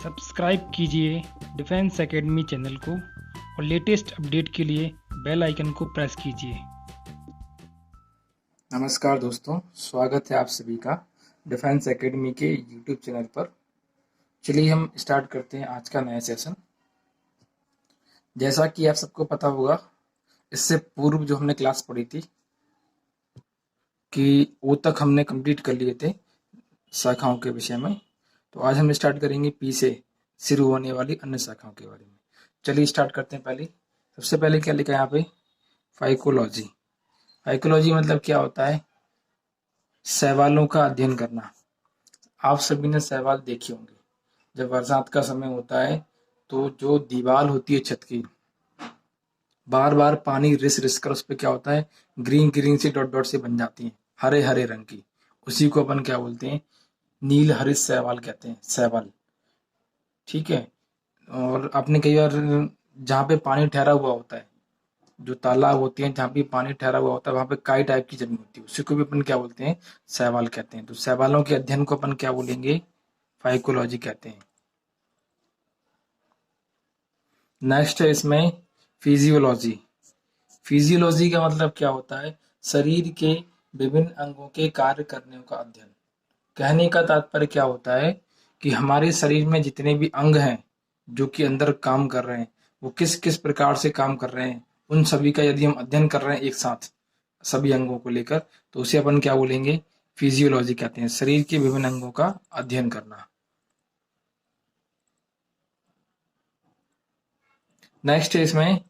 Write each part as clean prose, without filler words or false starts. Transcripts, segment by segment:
Subscribe कीजिए defence academy channel को और लेटेस्ट अपडेट के लिए बेल आइकन को प्रेस कीजिए। नमस्कार दोस्तों, स्वागत है आप सभी का डिफेंस एकेडमी के यूट्यूब चैनल पर। चलिए हम स्टार्ट करते हैं आज का नया सेशन। जैसा कि आप सबको पता होगा, इससे पूर्व जो हमने क्लास पढ़ी थी कि वो तक हमने कंप्लीट कर लिए थे शाखाओं के विषय में। तो आज हम स्टार्ट करेंगे पी से शुरू होने वाली अन्य शाखाओं के बारे में। चलिए स्टार्ट करते हैं। सबसे पहले क्या लिखा है यहाँ पे? फाइकोलॉजी। फाइकोलॉजी मतलब क्या होता है? शैवालों का अध्ययन करना। आप सभी ने शैवाल देखे होंगे। जब बरसात का समय होता है तो जो दीवार होती है छत की, बार बार पानी रिस रिस कर उस पर क्या होता है, green green sea dot dot से बन जाती है, हरे हरे रंग की। उसी को अपन क्या बोलते हैं? नील हरित शैवाल कहते हैं, शैवाल। ठीक है। और आपने कई बार जहाँ पे पानी ठहरा हुआ होता है, जो तालाब होती है जहाँ पे पानी ठहरा हुआ होता है, वहां पे काई टाइप की जमीन होती है, उसी को भी अपन क्या बोलते हैं? शैवाल कहते हैं। तो शैवालों के अध्ययन को अपन क्या बोलेंगे? फाइकोलॉजी कहते हैं। नेक्स्ट है इसमें फिजियोलॉजी। फिजियोलॉजी का मतलब क्या होता है? शरीर के विभिन्न अंगों के कार्य करने का अध्ययन। कहने का तात्पर्य क्या होता है कि हमारे शरीर में जितने भी अंग हैं जो कि अंदर काम कर रहे हैं, वो किस किस प्रकार से काम कर रहे हैं, उन सभी का यदि हम अध्ययन कर रहे हैं एक साथ सभी अंगों को लेकर, तो उसे अपन क्या बोलेंगे? फिजियोलॉजी कहते हैं। शरीर के विभिन्न अंगों का अध्ययन करना। नेक्स्ट है इसमें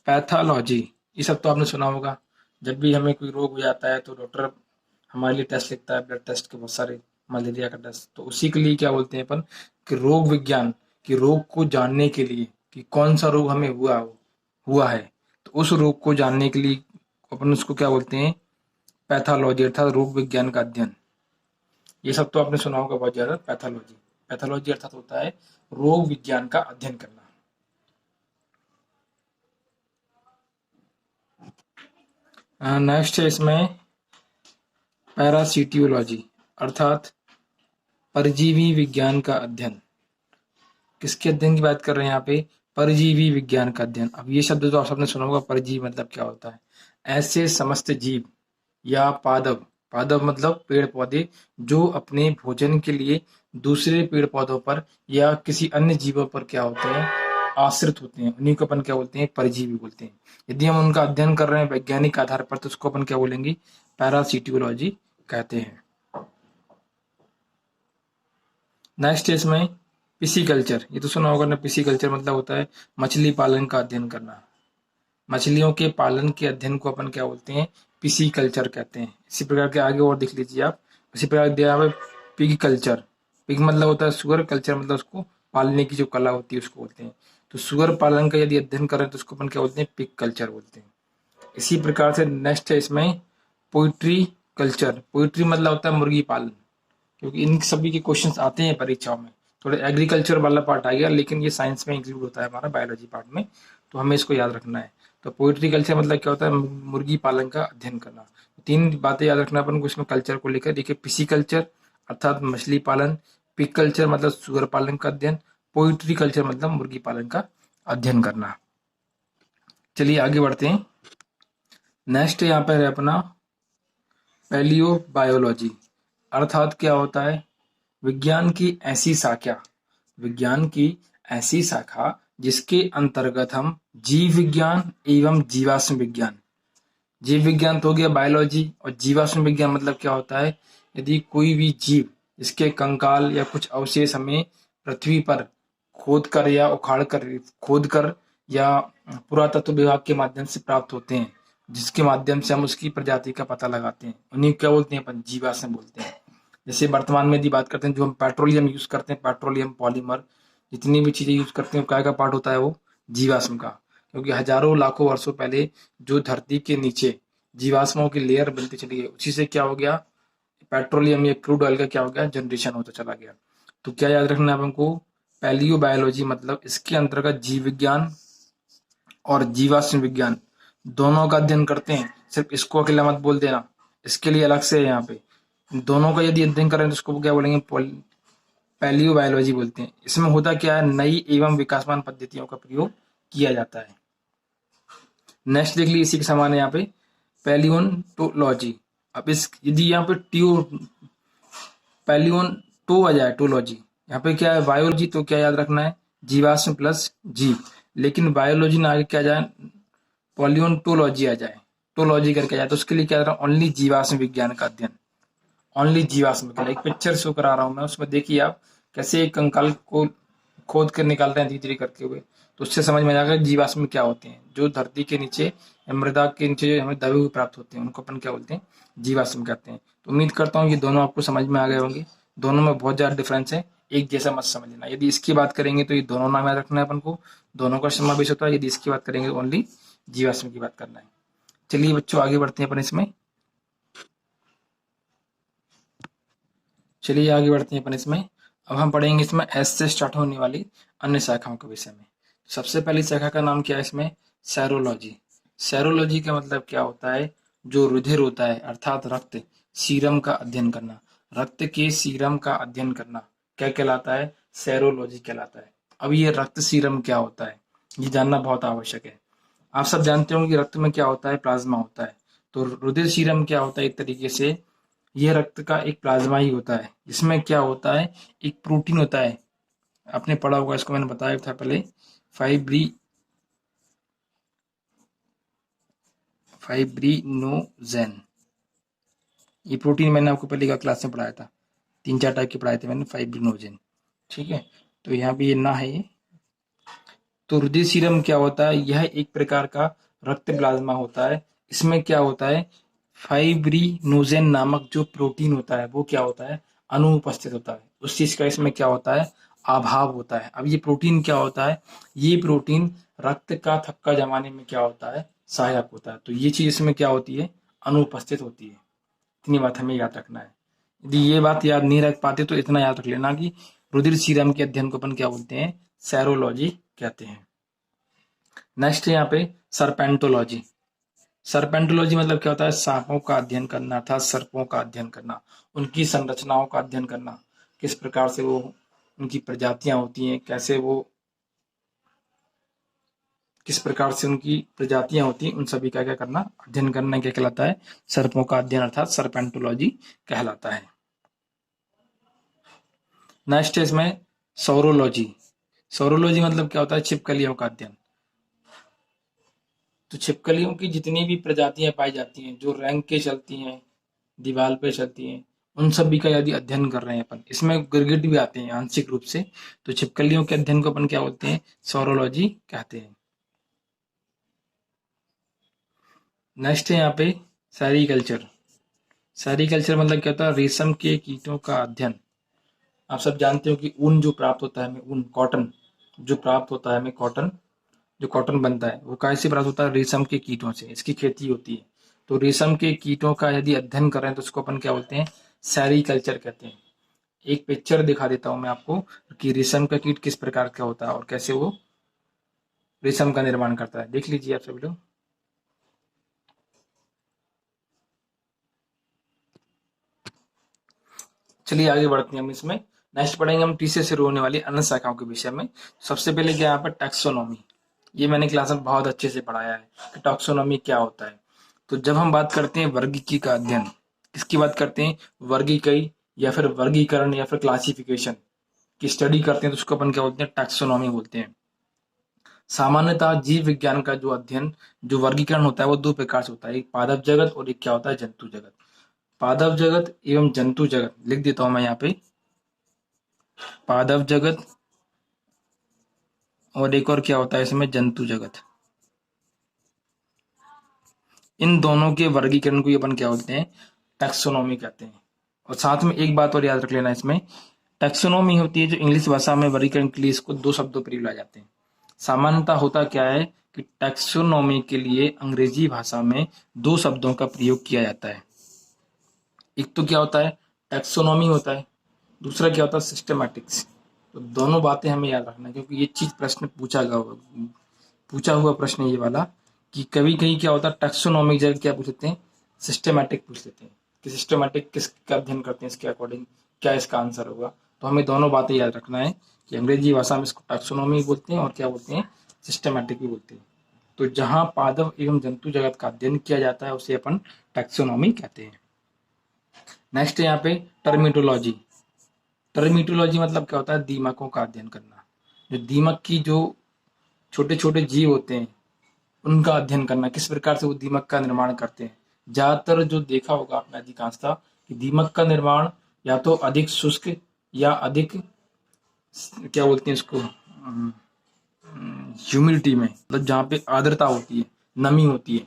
पैथोलॉजी। ये सब तो आपने सुना होगा। जब भी हमें कोई रोग हो जाता है तो डॉक्टर हमारे लिए टेस्ट लिखता है, ब्लड टेस्ट के बहुत सारे, मलेरिया का टेस्ट। तो उसी के लिए क्या बोलते हैं अपन कि रोग विज्ञान, कि रोग को जानने के लिए कि कौन सा रोग हमें हुआ है, तो उस रोग को जानने के लिए अपन उसको क्या बोलते हैं? पैथोलॉजी, अर्थात रोग विज्ञान का अध्ययन। ये सब तो आपने सुना होगा बहुत ज्यादा। पैथोलॉजी, पैथोलॉजी अर्थात होता है रोग विज्ञान का अध्ययन करना। नेक्स्ट है इसमें पैरासिटियोलॉजी, अर्थात परजीवी विज्ञान का अध्ययन। किसके अध्ययन की बात कर रहे हैं यहाँ पे? परजीवी विज्ञान का अध्ययन। अब ये शब्द तो आप सबने सुना होगा। परजीवी मतलब क्या होता है? ऐसे समस्त जीव या पादप, पादप मतलब पेड़ पौधे, जो अपने भोजन के लिए दूसरे पेड़ पौधों पर या किसी अन्य जीवों पर क्या होते हैं? आश्रित होते हैं। उन्हीं को अपन क्या बोलते हैं? परजीवी बोलते हैं। यदि हम उनका अध्ययन कर रहे हैं वैज्ञानिक आधार पर, तो उसको अपन क्या बोलेंगे? पैरासिटियोलॉजी कहते हैं। नेक्स्ट है इसमें पिसीकल्चर। ये तो सुना होगा ना, पिसीकल्चर मतलब होता है मछली पालन का अध्ययन करना। मछलियों के पालन के अध्ययन को अपन क्या बोलते हैं? पिसीकल्चर कहते हैं। इसी प्रकार के आगे और देख लीजिए आप। इसी प्रकार दिया हुआ है पिग कल्चर। पिग मतलब होता है सुअर, कल्चर मतलब उसको पालने की जो कला होती है उसको बोलते हैं। तो सुअर पालन का यदि अध्ययन करें तो उसको अपन क्या बोलते हैं? पिग कल्चर बोलते हैं। इसी प्रकार से नेक्स्ट है इसमें पोइट्री कल्चर। पोइट्री मतलब होता है मुर्गी पालन, क्योंकि इन सभी के क्वेश्चंस आते हैं परीक्षाओं में। थोड़ा एग्रीकल्चर वाला पार्ट आ गया, लेकिन ये साइंस में इंक्लूड होता है हमारा बायोलॉजी पार्ट में, तो हमें इसको याद रखना है। तो पोइट्री कल्चर मतलब क्या होता है? मुर्गी पालन का अध्ययन करना। तीन बातें याद रखना अपन को इसमें कल्चर को लेकर। देखिए, पिसी कल्चर अर्थात मछली पालन, पिग कल्चर मतलब सुअर पालन का अध्ययन, पोइट्री कल्चर मतलब मुर्गी पालन का अध्ययन करना। चलिए आगे बढ़ते हैं। नेक्स्ट यहाँ पर है अपना पैलियो बायोलॉजी, अर्थात क्या होता है? विज्ञान की ऐसी शाखा, विज्ञान की ऐसी शाखा जिसके अंतर्गत हम जीव विज्ञान एवं जीवाश्म विज्ञान, जीव विज्ञान तो हो गया बायोलॉजी, और जीवाश्म विज्ञान मतलब क्या होता है? यदि कोई भी जीव, इसके कंकाल या कुछ अवशेष हमें पृथ्वी पर खोद कर या उखाड़ कर, खोद कर या पुरातत्व विभाग के माध्यम से प्राप्त होते हैं, जिसके माध्यम से हम उसकी प्रजाति का पता लगाते हैं, उन्हीं को क्या बोलते हैं? अपन जीवाश्म बोलते हैं। जैसे वर्तमान में यदि बात करते हैं, जो हम पेट्रोलियम यूज करते हैं, पेट्रोलियम पॉलीमर, जितनी भी चीजें यूज करते हैं, क्या का पार्ट होता है? वो जीवाश्म का। क्योंकि हजारों लाखों वर्षों पहले जो धरती के नीचे जीवाश्मों की लेयर बनती चली गई, उसी से क्या हो गया? पेट्रोलियम या क्रूड ऑयल का क्या हो गया? जनरेशन होता चला गया। तो क्या याद रखना है हमको? पैलियो बायोलॉजी मतलब इसके अंतर्गत जीव विज्ञान और जीवाश्म विज्ञान दोनों का अध्ययन करते हैं। सिर्फ इसको अकेला मत बोल देना, इसके लिए अलग से है यहाँ पे। दोनों का यदि अध्ययन करें तो उसको क्या बोलेंगे? पैलियोबायोलॉजी बोलते हैं। इसमें होता क्या है, नई एवं विकासमान पद्धतियों का प्रयोग किया जाता है। नेक्स्ट देख लीजिए, इसी के समान है यहाँ पे पैलियोंटोलॉजी। अब इस यदि यहाँ पे पैलियोंटो आ जाए, टोलॉजी, यहाँ पे क्या है बायोलॉजी, तो क्या याद रखना है, जीवाश्म प्लस जीव। लेकिन बायोलॉजी ना आगे क्या जाए, पॉलियोंटोलॉजी आ जाए, टोलॉजी करके आ जाए, तो उसके लिए क्या, ओनली जीवाश्म विज्ञान का अध्ययन, ओनली जीवाश्म का। एक पिक्चर शो करा रहा हूँ मैं, उसमें देखिए आप कैसे एक कंकाल को खोद कर निकाल रहे हैं धीरे धीरे करके हुए, तो उससे समझ में आएगा जीवाश्म क्या होते हैं। जो धरती के नीचे या मृदा के नीचे हमें दबे हुए प्राप्त होते हैं, उनको अपन क्या बोलते हैं, जीवाश्म कहते हैं। तो उम्मीद करता हूँ ये दोनों आपको समझ में आ गए होंगे। दोनों में बहुत ज्यादा डिफरेंस है, एक जैसा मत समझ लेना। यदि इसकी बात करेंगे तो ये दोनों नाम याद रखना है अपन को, दोनों का समावेश होता है। यदि इसकी बात करेंगे तो ओनली जीवाश्म की बात करना है। चलिए बच्चों आगे बढ़ते हैं अपन इसमें। चलिए आगे बढ़ते हैं अपन इसमें। अब हम पढ़ेंगे इसमें एस से स्टार्ट होने वाली अन्य शाखाओं के विषय में। सबसे पहली शाखा का नाम क्या है इसमें, सेरोलॉजी। सेरोलॉजी का मतलब क्या होता है, जो रुधिर होता है अर्थात रक्त, सीरम का अध्ययन करना, रक्त के सीरम का अध्ययन करना क्या कहलाता है, सेरोलॉजी कहलाता है। अब ये रक्त सीरम क्या होता है, ये जानना बहुत आवश्यक है। आप सब जानते होंगे कि रक्त में क्या होता है, प्लाज्मा होता है। तो रुधिर सीरम क्या होता है, एक तरीके से ये रक्त का एक प्लाज्मा ही होता है। इसमें क्या होता है, एक प्रोटीन होता है, आपने पढ़ा होगा इसको, मैंने बताया था पहले, फाइब्रिनोजेन। ये प्रोटीन मैंने आपको पहले का क्लास में पढ़ाया था, 3-4 टाइप के पढ़ाए थे मैंने, फाइब्रिनोजेन, ठीक है। तो यहाँ पे ये ना है ये। तो रुधिर सीरम क्या होता है, यह एक प्रकार का रक्त प्लाज्मा होता है। इसमें क्या होता है, फाइब्रिनोजेन नामक जो प्रोटीन होता है वो क्या होता है, अनुपस्थित होता है। उस चीज का इसमें क्या होता है, अभाव होता है। अब ये प्रोटीन क्या होता है, ये प्रोटीन रक्त का थक्का जमाने में क्या होता है, सहायक होता है। तो ये चीज इसमें क्या होती है, अनुपस्थित होती है। इतनी बात हमें याद रखना है। यदि ये बात याद नहीं रख पाते तो इतना याद रख लेना कि रुधिर सीरम के अध्ययन को अपन क्या बोलते हैं, सेरोलॉजी कहते हैं। नेक्स्ट है यहाँ पे सरपेंटोलॉजी। सरपेंटोलॉजी मतलब क्या होता है, सांपों का अध्ययन करना अर्थात सर्पों का अध्ययन करना, उनकी संरचनाओं का अध्ययन करना, किस प्रकार से वो, उनकी प्रजातियां होती हैं, कैसे वो, किस प्रकार से उनकी प्रजातियां होती हैं, उन सभी का क्या करना, अध्ययन करना क्या कहलाता है, सर्पों का अध्ययन अर्थात सरपेंटोलॉजी कहलाता है। नेक्स्ट है इसमें सौरोलॉजी। सौरोलॉजी मतलब क्या होता है, छिपकलियों का अध्ययन। तो छिपकलियों की जितनी भी प्रजातियां पाई जाती हैं, जो रैंक के चलती हैं, दीवार पे चलती हैं, उन सभी का यदि अध्ययन कर रहे हैं अपन, इसमें गिरगिट भी आते हैं आंशिक रूप से, तो छिपकलियों के अध्ययन को अपन क्या बोलते हैं, सौरोलॉजी कहते हैं। नेक्स्ट है यहाँ पे सेरीकल्चर। सेरीकल्चर मतलब क्या होता है, रेशम के कीटों का अध्ययन। आप सब जानते हो कि ऊन जो प्राप्त होता है हमें, ऊन कॉटन जो प्राप्त होता है हमें, कॉटन जो कॉटन बनता है वो कैसे प्राप्त होता है, रेशम के कीटों से, इसकी खेती होती है। तो रेशम के कीटों का यदि अध्ययन कर रहे हैं तो उसको अपन क्या बोलते हैं, सेरीकल्चर कहते हैं। एक पिक्चर दिखा देता हूं मैं आपको कि रेशम का कीट किस प्रकार का होता है और कैसे वो रेशम का निर्माण करता है। देख लीजिए आप सभी लोग। चलिए आगे बढ़ते हैं हम इसमें। नेक्स्ट पढ़ेंगे हम तीसरे से शुरू होने वाली अन्य शाखाओं के विषय में। सबसे पहले क्या यहाँ पर टैक्सोनॉमी, ये मैंने क्लास में बहुत अच्छे से पढ़ाया है कि टैक्सोनॉमी क्या होता है। तो जब हम बात करते हैं वर्गीकी का अध्ययन, किसकी बात करते हैं, वर्गीकरण या फिर वर्गीकरण या फिर क्लासिफिकेशन की स्टडी करते हैं तो उसको अपन क्या बोलते हैं, टैक्सोनॉमी बोलते हैं। सामान्यतः जीव विज्ञान का जो अध्ययन, जो वर्गीकरण होता है वो दो प्रकार से होता है, एक पादप जगत और एक क्या होता है, जंतु जगत। पादप जगत एवं जंतु जगत लिख देता हूं मैं यहाँ पे, पादप जगत और एक और क्या होता है इसमें, जंतु जगत। इन दोनों के वर्गीकरण को अपन क्या बोलते हैं, टैक्सोनॉमी कहते हैं। और साथ में एक बात और याद रख लेना, इसमें टैक्सोनॉमी होती है जो इंग्लिश भाषा में वर्गीकरण के लिए इसको दो शब्दों पर बुलाए जाते हैं। सामान्यतः होता क्या है कि टैक्सोनॉमी के लिए अंग्रेजी भाषा में दो शब्दों का प्रयोग किया जाता है। एक तो क्या होता है, टैक्सोनॉमी होता है, दूसरा क्या होता है, सिस्टमैटिक्स। तो दोनों बातें हमें याद रखना, क्योंकि ये चीज प्रश्न पूछा हुआ प्रश्न ये वाला, कि कभी कहीं क्या होता है टैक्सोनॉमिक जगह क्या पूछ लेते हैं, सिस्टमैटिक पूछ लेते हैं कि सिस्टमैटिक किसका अध्ययन करते हैं, इसके अकॉर्डिंग क्या इसका आंसर होगा। तो हमें दोनों बातें याद रखना है कि अंग्रेजी भाषा में इसको टैक्सोनॉमी बोलते हैं और क्या बोलते हैं, सिस्टमैटिक भी बोलते हैं। तो जहां पादप एवं जंतु जगत का अध्ययन किया जाता है उसे अपन टैक्सोनॉमी कहते हैं। नेक्स्ट है यहाँ पे टर्मिटोलॉजी। टर्मिटोलॉजी मतलब क्या होता है, दीमकों का अध्ययन करना। जो दीमक की जो छोटे छोटे जीव होते हैं उनका अध्ययन करना, किस प्रकार से वो दीमक का निर्माण करते हैं। ज्यादातर जो देखा होगा आपने अधिकांशतः कि दीमक का निर्माण या तो अधिक शुष्क या अधिक क्या बोलते हैं इसको, ह्यूमिडिटी में, मतलब जहाँ पे आर्द्रता होती है, नमी होती है,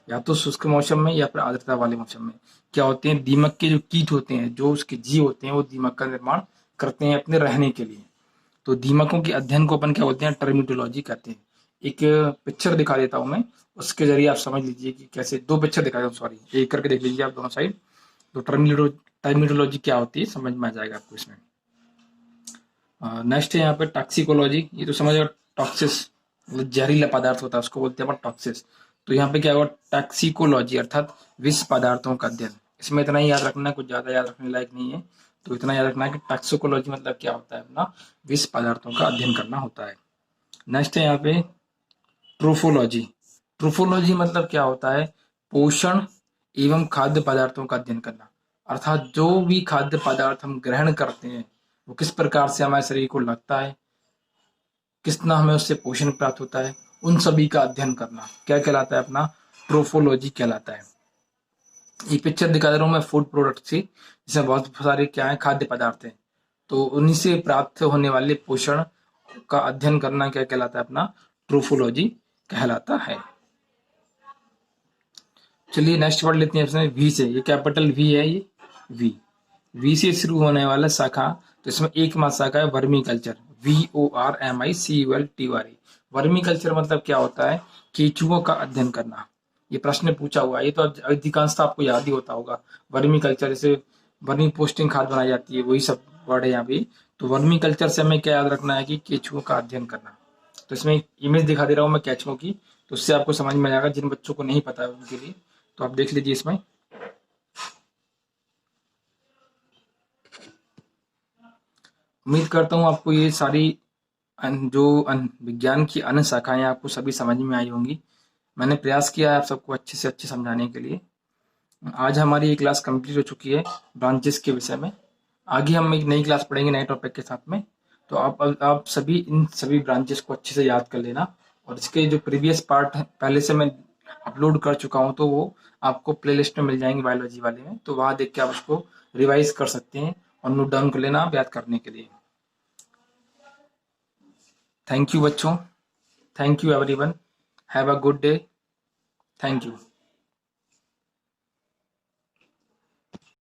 या तो शुष्क मौसम में या फिर आर्द्रता वाले मौसम में क्या होते हैं, दीमक के जो कीट होते हैं, जो उसके जीव होते हैं, वो दीमक का निर्माण करते हैं अपने रहने के लिए। तो दीमकों के अध्ययन को अपन क्या बोलते हैं, टर्मिटोलॉजी कहते हैं। एक पिक्चर दिखा देता हूं मैं, उसके जरिए आप समझ लीजिए कि कैसे, दो पिक्चर दिखा देता हूँ, सॉरी, एक करके देख लीजिए आप दोनों साइड। तो टर्मिटोलॉजी क्या होती है समझ में आ जाएगा आपको इसमें। नेक्स्ट है यहाँ पे टॉक्सिकोलॉजी। ये तो समझ, टॉक्सिस मतलब जहरीला पदार्थ होता है उसको बोलते हैं अपन टॉक्सिस। तो यहाँ पे क्या होगा, टॉक्सिकोलॉजी अर्थात विष पदार्थों का अध्ययन। इसमें इतना ही याद रखना है, कुछ ज्यादा याद रखने लायक नहीं है। तो इतना याद रखना है कि टॉक्सिकोलॉजी मतलब क्या होता है, अपना विष पदार्थों का अध्ययन करना होता है। नेक्स्ट है यहाँ पे ट्रोफोलॉजी। ट्रोफोलॉजी मतलब क्या होता है, पोषण एवं खाद्य पदार्थों का अध्ययन करना। अर्थात जो भी खाद्य पदार्थ हम ग्रहण करते हैं वो किस प्रकार से हमारे शरीर को लगता है, कितना हमें उससे पोषण प्राप्त होता है, उन सभी का अध्ययन करना क्या कहलाता है, अपना ट्रोफोलॉजी कहलाता है। ये पिक्चर दिखा दे रहा हूँ मैं फूड प्रोडक्ट से, जिसमें बहुत सारे क्या है, खाद्य पदार्थ हैं। तो उन्हीं से प्राप्त होने वाले पोषण का अध्ययन करना क्या कहलाता है, अपना ट्रोफोलॉजी कहलाता है। चलिए नेक्स्ट पढ़ लेते हैं इसमें वी से। ये कैपिटल वी है, ये वी। वी से शुरू होने वाला शाखा, तो इसमें एक मात्र शाखा है vermi culture, VORMICULTURE। Vermi culture मतलब क्या होता है, केचुओं का अध्ययन करना। ये प्रश्न पूछा हुआ है, ये तो अधिकांशतः आपको याद ही होता होगा। वर्मी कल्चर, जैसे वर्मी पोस्टिंग खाद बनाई जाती है, वही सब वर्ड है यहाँ पे। तो वर्मी कल्चर से हमें क्या याद रखना है कि केचुओं का अध्ययन करना। तो इसमें एक इमेज दिखा दे रहा हूँ मैं केचुओं की, तो उससे आपको समझ में आएगा, जिन बच्चों को नहीं पता है उनके लिए। तो आप देख लीजिए इसमें। उम्मीद करता हूँ आपको ये सारी विज्ञान की अन्य शाखाएं आपको सभी समझ में आई होंगी। मैंने प्रयास किया है आप सबको अच्छे से अच्छे समझाने के लिए। आज हमारी ये क्लास कंप्लीट हो चुकी है ब्रांचेस के विषय में। आगे हम एक नई क्लास पढ़ेंगे नए टॉपिक के साथ में। तो आप सभी इन सभी ब्रांचेस को अच्छे से याद कर लेना, और इसके जो प्रीवियस पार्ट पहले से मैं अपलोड कर चुका हूँ, तो वो आपको प्लेलिस्ट में मिल जाएंगे बायोलॉजी वाले में। तो वहां देख के आप उसको रिवाइज कर सकते हैं और नोट डाउन कर लेना आप याद करने के लिए। थैंक यू बच्चों, thank you everyone, have a good day, thank you.